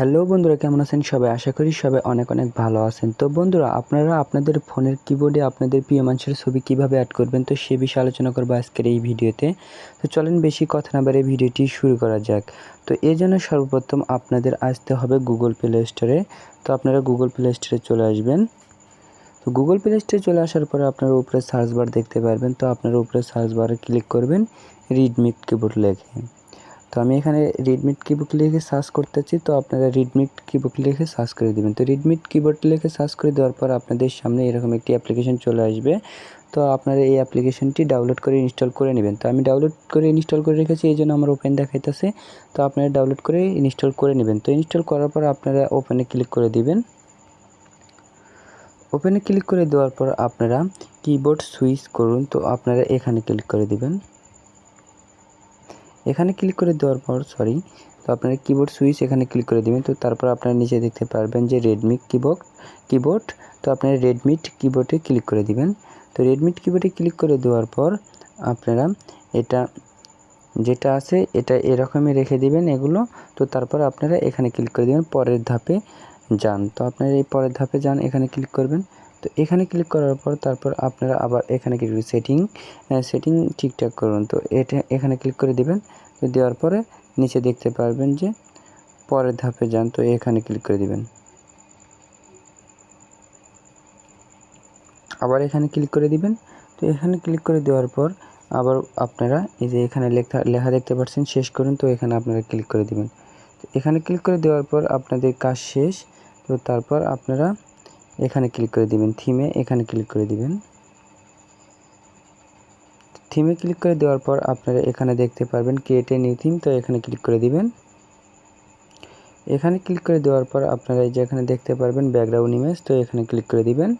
Hello বন্ধুরা, কেমন আছেন সবাই? আশা করি সবাই অনেক অনেক ভালো আছেন। তো বন্ধুরা, আপনারা আপনাদের ফোনের কিবোর্ডে আপনাদের প্রিয় মানুষের ছবি কিভাবে অ্যাড করবেন, তো সে বিষয়ে আলোচনা করবো আজকের এই ভিডিওতে। তো চলেন বেশি কথা না বাড়িয়ে ভিডিওটি শুরু করা যাক। তো এই জন্য সর্বপ্রথম আপনাদের আসতে হবে গুগল প্লে স্টোরে। তো আপনারা গুগল প্লে স্টোরে চলে আসবেন। তো গুগল প্লে স্টোরে চলে আসার পরে আপনারা উপরে সার্চ বার দেখতে পারবেন। তো আপনারা উপরে সার্চ বারে ক্লিক করবেন রিডমি কিবোর্ড লেখে। তো আমি এখানে রেডমি কিবোর্ড লিখে সার্চ করতেছি, তো আপনারা রেডমি কিবোর্ড লিখে সার্চ করে দেবেন। তো রেডমি কিবোর্ড লিখে সার্চ করে দেওয়ার পর আপনাদের সামনে এরকম একটি অ্যাপ্লিকেশন চলে আসবে। তো আপনারা এই অ্যাপ্লিকেশনটি ডাউনলোড করে ইনস্টল করে নেবেন। তো আমি ডাউনলোড করে ইনস্টল করে রেখেছি, এই জন্য আমার ওপেন দেখাইতেছে। তো আপনারা ডাউনলোড করে ইনস্টল করে নেবেন। তো ইনস্টল করার পর আপনারা ওপেনে ক্লিক করে দিবেন। ওপেনে ক্লিক করে দেওয়ার পর আপনারা কিবোর্ড সুইচ করুন, তো আপনারা এখানে ক্লিক করে দিবেন। এখানে ক্লিক করে দেওয়ার পর তো আপনারা কিবোর্ড সুইচ এখানে ক্লিক করে দিবেন। তো তারপর আপনারা নিচে দেখতে পারবেন যে রেডমি কিবোর্ড। তো আপনারা রেডমি কিবোর্ডে ক্লিক করে দিবেন। তো রেডমি কিবোর্ডে ক্লিক করে দেওয়ার পর আপনারা এটা যেটা আছে এটা এরকমই রেখে দিবেন এগুলো। তো তারপর আপনারা এখানে ক্লিক করে দিবেন পরের ধাপে যান। তো আপনারা এই পরের ধাপে যান, এখানে ক্লিক করবেন। তো এখানে ক্লিক করার পর তারপর আপনারা আবার এখানে ক্লিক করে সেটিং ঠিকঠাক করুন। তো এখানে ক্লিক করে দিবেন। তো দেওয়ার পরে নিচে দেখতে পারবেন যে পরের ধাপে যান, তো এখানে ক্লিক করে দিবেন। আবার এখানে ক্লিক করে দিবেন। তো এখানে ক্লিক করে দেওয়ার পর আবার আপনারা এই যে এখানে লেখা দেখতে পাচ্ছেন শেষ করুন, তো এখানে আপনারা ক্লিক করে দিবেন। তো এখানে ক্লিক করে দেওয়ার পর আপনাদের কাজ শেষ। তো তারপর আপনারা এখানে ক্লিক করে দিবেন থিমে, এখানে ক্লিক করে দিবেন। থিমে ক্লিক করে দেওয়ার পর আপনারা এখানে দেখতে পারবেন ক্রিয়েট এ নিউ থিম, তো এখানে ক্লিক করে দিবেন। এখানে ক্লিক করে দেওয়ার পর আপনারা এই যে এখানে দেখতে পারবেন ব্যাকগ্রাউন্ড ইমেজ, তো এখানে ক্লিক করে দিবেন।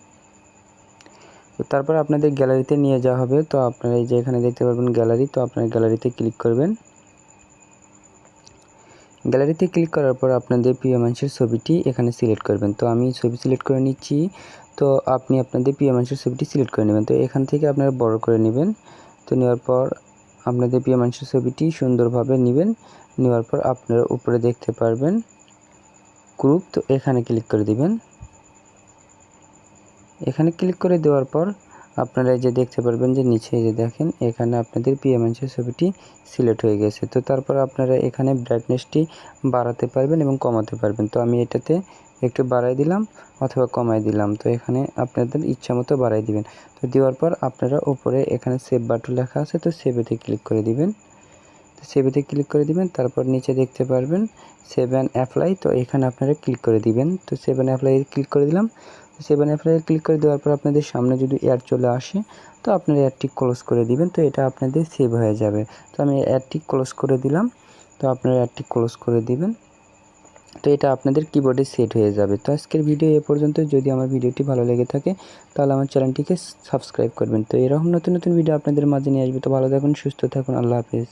তো তারপর আপনাদের গ্যালারিতে নিয়ে যাওয়া হবে। তো আপনারা এই যে এখানে দেখতে পারবেন গ্যালারি, তো আপনারা গ্যালারিতে ক্লিক করবেন। গ্যালারিতে ক্লিক করার পর আপনাদের প্রিয় মানুষের ছবিটি এখানে সিলেক্ট করবেন। তো আমি ছবি সিলেক্ট করে নিচ্ছি, তো আপনি আপনাদের প্রিয় মানুষের ছবিটি সিলেক্ট করে নেবেন। তো এখান থেকে আপনারা বড় করে নেবেন। তো নেওয়ার পর আপনাদের প্রিয় মানুষের ছবিটি সুন্দরভাবে নেবেন। নেওয়ার পর আপনারা উপরে দেখতে পারবেন গ্রুপ, তো এখানে ক্লিক করে দিবেন। এখানে ক্লিক করে দেওয়ার পর আপনারা এই যে দেখতে পারবেন যে নিচে যে দেখেন এখানে আপনাদের পিএমএনসি ছবিটি সিলেক্ট হয়ে গেছে। তো তারপর আপনারা এখানে ব্রাইটনেসটি বাড়াতে পারবেন এবং কমাতে পারবেন। তো আমি এটাতে একটু বাড়াই দিলাম অথবা কমাই দিলাম। তো এখানে আপনাদের ইচ্ছা মতো বাড়াই দিবেন। তো দেওয়ার পর আপনারা উপরে এখানে সেভ বাটন লেখা আছে, তো সেভেতে ক্লিক করে দিবেন। তো সেভেতে ক্লিক করে দিবেন। তারপর নিচে দেখতে পারবেন সেভ অ্যান্ড অ্যাপ্লাই, তো এখানে আপনারা ক্লিক করে দিবেন। তো সেভ অ্যান্ড অ্যাপ্লাই ক্লিক করে দিলাম। সেভ অ্যান্ড অ্যাপ্লাই ক্লিক করে দেওয়ার পর আপনাদের সামনে যদি অ্যাড চলে আসে, তো আপনারা অ্যাডটি ক্লোজ করে দিবেন। তো এটা আপনাদের সেভ হয়ে যাবে। তো আমি অ্যাডটি ক্লোজ করে দিলাম। তো আপনারা অ্যাডটি ক্লোজ করে দিবেন। তো এটা আপনাদের কিবোর্ডে সেট হয়ে যাবে। তো আজকের ভিডিও এ পর্যন্ত। যদি আমার ভিডিওটি ভালো লেগে থাকে তাহলে আমার চ্যানেলটিকে সাবস্ক্রাইব করবেন। তো এরকম নতুন নতুন ভিডিও আপনাদের মাঝে নিয়ে আসবে। তো ভালো থাকুন, সুস্থ থাকুন, আল্লাহ হাফেজ।